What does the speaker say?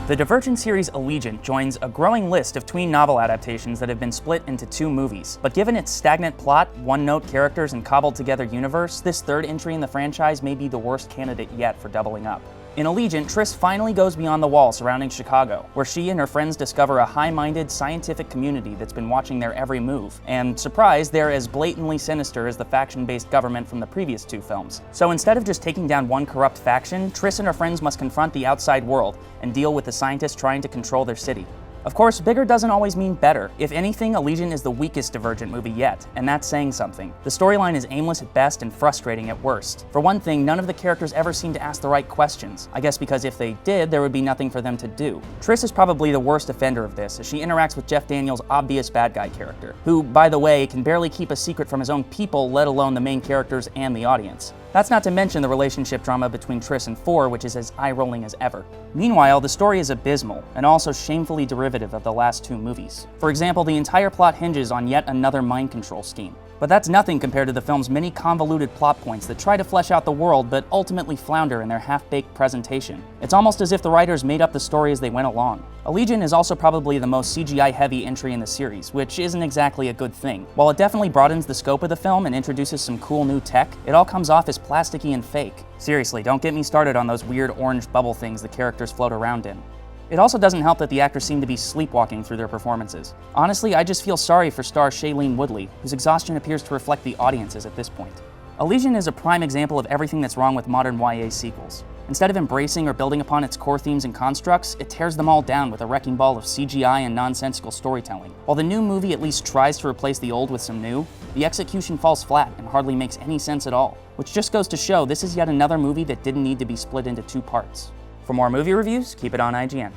The Divergent series Allegiant joins a growing list of tween novel adaptations that have been split into 2 movies, but given its stagnant plot, one-note characters, and cobbled-together universe, this third entry in the franchise may be the worst candidate yet for doubling up. In Allegiant, Triss finally goes beyond the wall surrounding Chicago, where she and her friends discover a high-minded, scientific community that's been watching their every move. And, surprise, they're as blatantly sinister as the faction-based government from the previous 2 films. So instead of just taking down one corrupt faction, Triss and her friends must confront the outside world and deal with the scientists trying to control their city. Of course, bigger doesn't always mean better. If anything, Allegiant is the weakest Divergent movie yet, and that's saying something. The storyline is aimless at best and frustrating at worst. For one thing, none of the characters ever seem to ask the right questions. I guess because if they did, there would be nothing for them to do. Triss is probably the worst offender of this, as she interacts with Jeff Daniels' obvious bad guy character, who, by the way, can barely keep a secret from his own people, let alone the main characters and the audience. That's not to mention the relationship drama between Triss and Four, which is as eye-rolling as ever. Meanwhile, the story is abysmal, and also shamefully derivative of the last 2 movies. For example, the entire plot hinges on yet another mind control scheme. But that's nothing compared to the film's many convoluted plot points that try to flesh out the world but ultimately flounder in their half-baked presentation. It's almost as if the writers made up the story as they went along. Allegiant is also probably the most CGI-heavy entry in the series, which isn't exactly a good thing. While it definitely broadens the scope of the film and introduces some cool new tech, it all comes off as plasticky and fake. Seriously, don't get me started on those weird orange bubble things the characters float around in. It also doesn't help that the actors seem to be sleepwalking through their performances. Honestly, I just feel sorry for star Shailene Woodley, whose exhaustion appears to reflect the audiences at this point. Allegiant is a prime example of everything that's wrong with modern YA sequels. Instead of embracing or building upon its core themes and constructs, it tears them all down with a wrecking ball of CGI and nonsensical storytelling. While the new movie at least tries to replace the old with some new, the execution falls flat and hardly makes any sense at all. Which just goes to show this is yet another movie that didn't need to be split into 2 parts. For more movie reviews, keep it on IGN.